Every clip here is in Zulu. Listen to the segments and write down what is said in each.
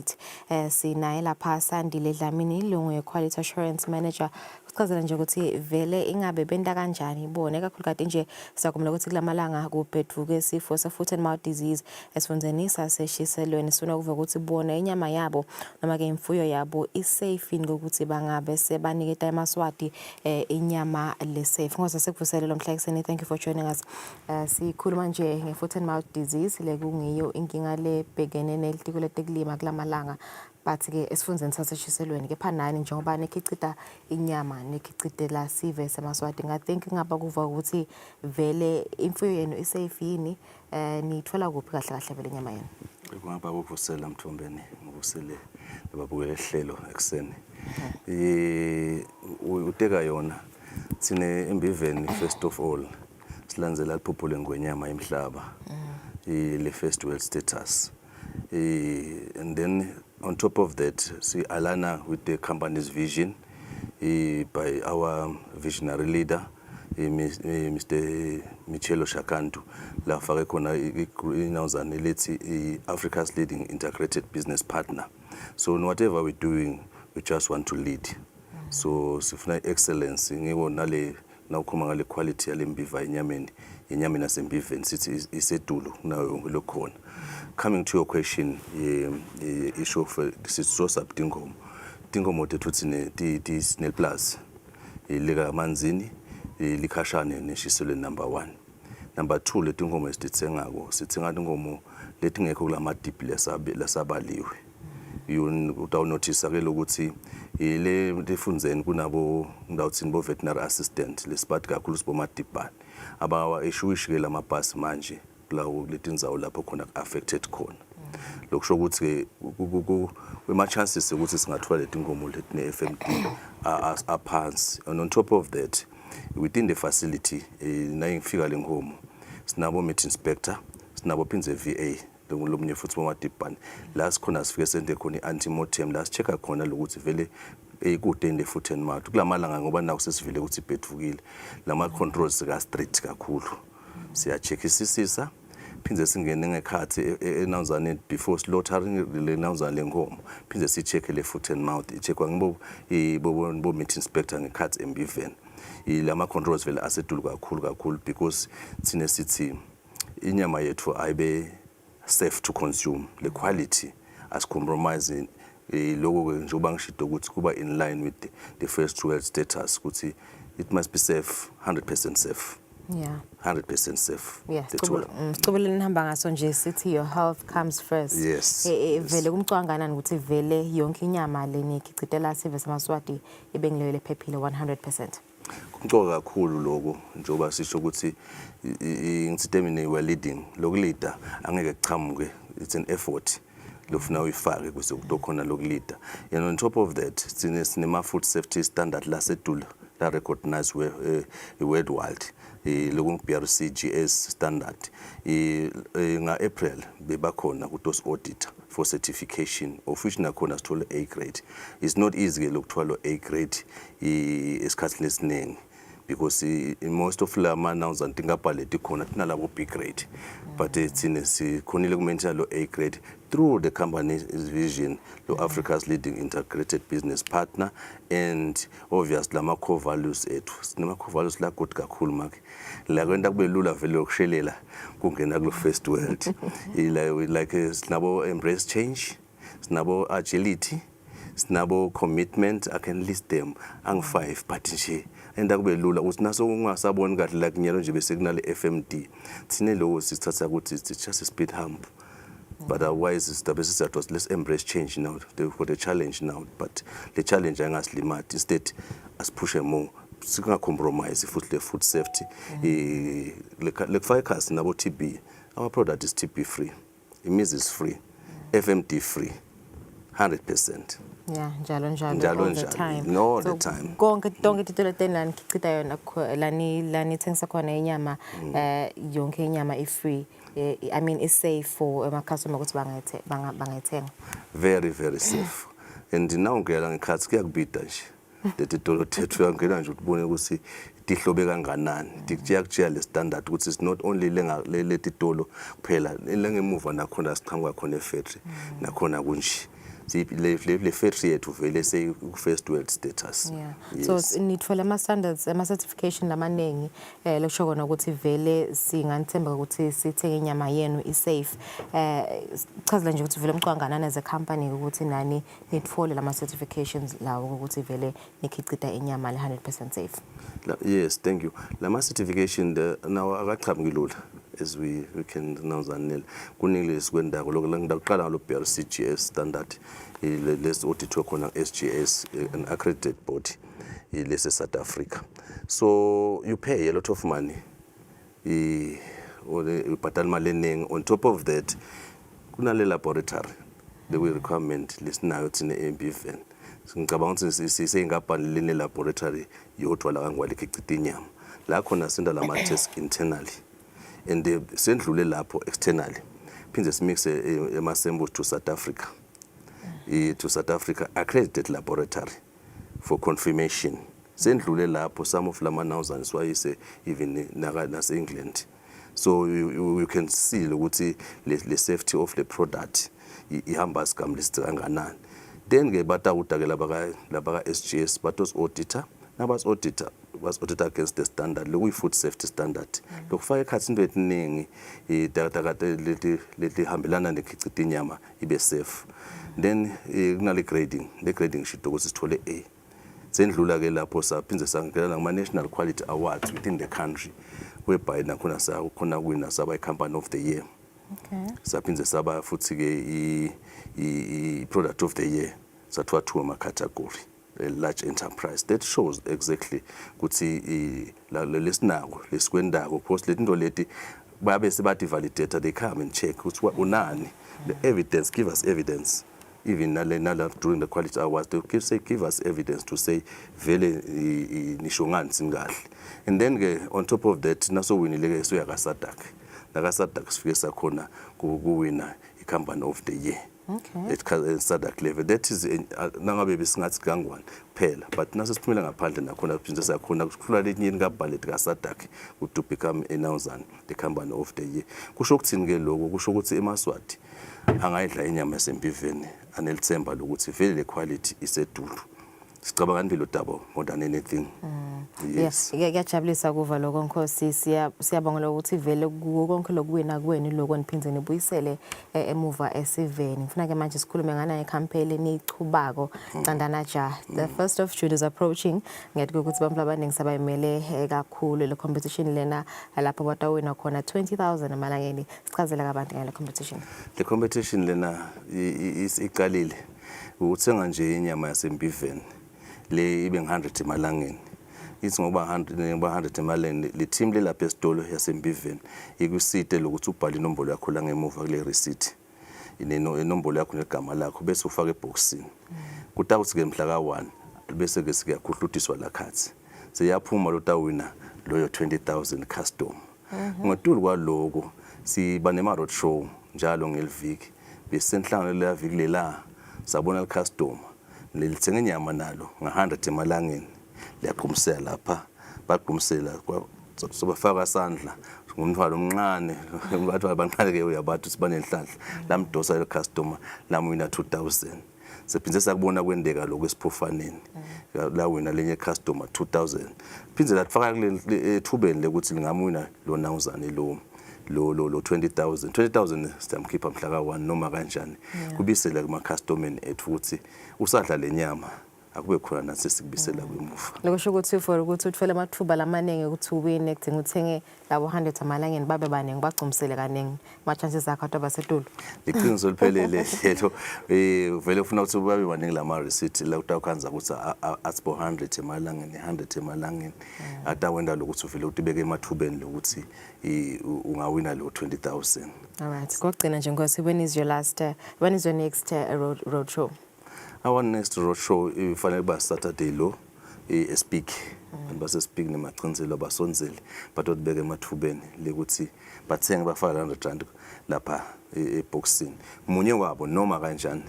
Unit. Sinaye lapha Sandile Dlamini ilungu Quality Assurance Manager. Kuchazela nje ukuthi vele ingabe benta kanjani ibone kakhulukazi nje siyakumela ukuthi kulamalanga kubhedvuke isifo se-foot and mouth disease esifundeni saseshiselweni sifuna ukuva ukuthi bona inyama yabo noma ke imfuyo yabo isafe ngokuthi bangabe sebaniketa emaswati inyama le safe. Ngoba sekuvuselelo mhlakuseni, thank you for joining us. Sikhuluma nje nge-foot and mouth disease lekungiyo inkinga lebhekene nelitiko letekulima kulamalanga. But ke esifundeni saseshiselweni ke phanani njengoba nekhicita inyama nekhicitela sive semaswati ngathink ngaba kuva ukuthi vele imfuyo yenu isafe yini nithola kuphi kahle kahle vele inyama yenu. Ngaba ukuvusela Mthombeni ngivusele babukele ehlelo ekseni. Uteka yona sine embiveni first of all silandzela liphuphulo ngwenyama emhlaba le first world status and then on top of that, see Alana with the company's vision by our visionary leader, Mr. Michelo Shakantu, la fake khona inawuzane lethi Africa's leading integrated business partner. So whatever we're doing, we just want to lead. So sifuna excellence ngibona le nawukhoma ngale quality yale mbiva enyameni nasembiveni sithi isedulu nayo lokhona. Coming to your question, issue of this is so subdingomo. Dingomo tethutsine ti snel plus. Lega manzini likhashane neshiselwe number 1. Number 2 letingomo esititsengako sitsenga tingomo letingekho kulama deep lasabaliwe. Uta notice ke lokuthi le lefundzeni kunabo ngawuthini bo veterinary assistant lesiphathi kakhulu siboma dipani abawa eshuwishike lamabhasi manje lawo letinzawo lapho khona affected khona. Lokusho ukuthi kwema chances ukuthi singathola letingomo letine FMD aphansi. And on top of that, within the facility na ngifika lengomo sinabo meat inspector, sinabo phinze VA lomnye futhi bomadipani la sikhona sifike sente khona i-antemortem la sichecka khona lokuthi vele ikude in the foot and mouth kulamalanga ngoba naku sesivile ukuthi ibhedvukile lama controls sika strict kakhulu siyacheckisisa phinze singene ngekhathi enawuzane before slaughtering le nawuzane lenkomo phinze sicheck le foot and mouth icheckwa ngibo meat inspector ngekhathi embiveni lama controls vele asedulu kakhulu because sine sithi inyama yethu ayibe safe to consume. The quality as compromising logo njengoba ngishito ukuthi kuba in line with the first world status ukuthi it must be safe, 100% safe. Yeah. 100% safe. Yes. Sicubule nihamba ngaso nje sithi your health comes first. Yes. Vele kumcwangana ukuthi vele yonke inyama lenikhicitela sive semaswati ibengilele phephile 100%. Kumcoka kakhulu lokho njengoba sisho ukuthi ngitsitemine we leading lokulida angeke kuchamuke, it's an effort lofuna uyifake kuze kutokhona lokulida. And on top of that sinema food safety standard lasedula la recognize worldwide loku BRC GS standard nga April bebakhona ku those auditor for certification of which nakhona sithole A grade. It's not easy ke lokuthola A grade esikhathini esiningi because in most of lama now zantingabhaleti khona tinalabo B grade but thine sikhonile kumaintain lo A grade through the company's vision lo Africa's leading integrated business partner and obviously lama core values ethu sinema core values la good kakhulu make la kwenta kube lula vele ukushelela kungena ku first world like sinabo embrace change, sinabo agility, sinabo commitment. I can list them ang 5 but nje enda kube lula ukuthi naso ungasaboni kahle la kunyalo nje bese kunale FMD thine lo sithatha ukuthi it's just a speed hump. But otherwise let's embrace change now. They've got a challenge now, but the challenge angaslimati instead as push more singa compromise futhi le food safety le focus nabo TB. Our product is TB free, imiz is free, FMD free 100%. Yeah, njalo all the time. All the time. Konke tonke titolo tena ngichita yona lani thengisa khona inyama yonke inyama free. I mean it's safe for ama customer ukuthi bangayithenga. Very safe. And now ngiyala ngikhathi kuyakubida nje. Letitolo tethu yangena nje ukubone ukuthi tihlobe kanganani dikujiya le standard ukuthi is not only le titolo kuphela lengemuva nakhona siqhamuka khona efactory nakhona kunje le factory yethu vele se first world status. Yeah. Yes. So nitfola ama-standards ama-certification lamaningi lokusho kona ukuthi vele singanithemba ukuthi sithenge inyama yenu i-safe. Chazela nje ukuthi vele mcwanganana as a company ukuthi nani nitfole lama-certifications lawo ukuthi vele nikhicita inyama le 100% safe. Yes, thank you. Lama certification now akaqhamuki lula as we can now zanele kuningi lesikwendako lokuqala ngalo BRCGS standard les audit khona SGS an accredited body lese South Africa. So you pay a lot of money or ubhatal imali eningi. On top of that kunale laboratory the requirement lisinayo thina eMBVN. Ngicabanga ukuthi sisengabhali le laboratory yodwa la kangwale khicita inyama la khona senda lama test internally and sendlule lapho externally phinde simixe ema samples to South Africa to South Africa accredited laboratory for confirmation sendlule lapho some of lama thousands wayise even nase England. So you can see ukuthi le safety of the product ihamba sigamlist kanganani. Then ke batawuta ke laba SGS batos auditor nabas auditor against the standard lokuyi food safety standard lokufaka ekhathi into eziningi itakata leti hambelana nekhicita inyama ibe safe. Then kunale grading le grading sheet ukuthi sithole A sendlula ke lapho saphindze sangena ngama national quality awards within the country whereby nakhona sakhona winner saba company of the year. Okay. Saphindze saba futhi ke I product of the year sathiwa two ama category a large enterprise. That shows exactly ukuthi lesinako lesikwendako post leti into leti babe sebati validator they come and check ukuthi unani the evidence give us evidence even nala during the quality awards they give us evidence to say vele nisho ngani singahle. And then ke on top of that naso winile so yaka SADC la SADC sifike sakhona kuwina I company of the year. Okay. At SADC level that is nangabe besingathi kangwane phela but naso siphumela ngaphandle nakhona phinde sakhona kuhlula letinye ngabhallet ka SADC to become announced the company of the year. Kusho ukuthini ke lokho kusho ukuthi eMaswati angayidla inyama yaseMbiveni anelithemba lokuthi vele le quality isedulu. Sicabanga impilo dabo more than anything. Yes. Kuyajabulisa kuva lokho Nkosi siyabonga ukuthi vele konke lokuwina kweni lokho niphindze nibuyisele emuva esiveni. Ngifuna ke manje sikhulume ngana ngecampaign nichubako Candana Ja. The 1st of June is approaching. Ngiyathi ukuthi abantu abaningi sabayimele kakhulu le competition lena lapho batawina khona 20,000 emalangeni. Sichazela kabantu ngale competition. Le competition lena iqalile ukuthenga nje inyama yaseMbiveni le ibe 100 emalangeni. Ithi ngoba 100 emalangeni le team le lapha esitolo yaseMbiveni ikusite lokuthi ubhale inombolo yakho la ngemuva kule receipt. Inombolo yakho negama lakho bese ufaka eboxini. Kutawuthi ke mhla ka1 bese ke sikuyakhuhlutiswa la khathi. Seyaphuma lo tawina loyo 20,000 custom. Ngodulu kwaloko siba nema road show njalo ngeliviki. Besenhlangano le viki lela sabona le customer lelithenga inyama nalo nga100 emalangeni liyaqhumsela lapha baqhumsela sobafaka sandla ngumthwalo omncane ngathi abanqane ke uyabathu sibane enhlanhla lamdosa le customer lamwina 2,000 sephindze sakubona kwendeka lokho esiphofaneni la wina lenye customer 2,000 phindze latfaka kule ethubeni lekuthi lingamwina lo 1000 lo 20,000 stamkhipha mhla ka1 noma kanjani kubisela kuma customer ethu ukuthi usadla lenyama akube khona nase sikubisela kwemuva. Lokusho ukuthi for ukuthi uthole amathuba lamaningi ukuthi uwine ekudinga uthenge labo 100 amalangeni babe baningi bagcumsele kaningi ma chances akho abantu abasedulu. Liqiniso liphelele lelo vele ufuna ukuthi babe baningi lama receipt la utawukhanza ukuthi asibo 100 emalangeni 100 emalangeni atawenda lokuthi uvele utibeke emathubeni lokuthi ungawina lo 20,000. All right. Kokugcina nje Nkosi, when is your next road show? Our next road show ifanele ba Saturday lo eSpeak abantu basesipiki nemaciniselo basonzele but otibeke emathubeni lekuthi bathenge bafaka 100 rand lapha eboxini munye wabo noma kanjani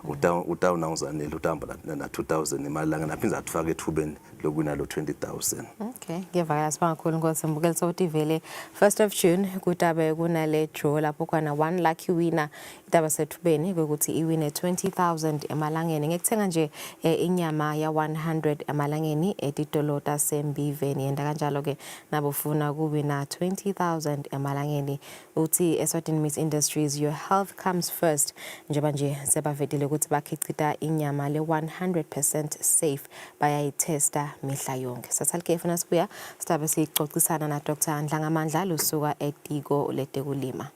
u1000 utahamba na 2000 imalanga naphinza atufaka ethubeni lokunalo 20000. Okay, ngiyavakala sibanga kakhulu ngosembukela sokuthi vele 1st of June kutabe kunale draw lapho khona one lucky winner idaba sethubeni ukuthi iwine 20000 emalangeni ngekuthenga nje inyama ya 100 emalangeni etitolota sembiveni yenda kanjalo ke nabofuna kuwina 20000 emalangeni uthi Eswatini Meat Industries your health comes first njengoba nje sebavedile ukuthi bakhicita inyama le 100% safe bayayitesta mihla yonke. Sasalike funa sibuya sitabe sicocisana na Dr. Ndlangamandla lusuka etiko letekulima.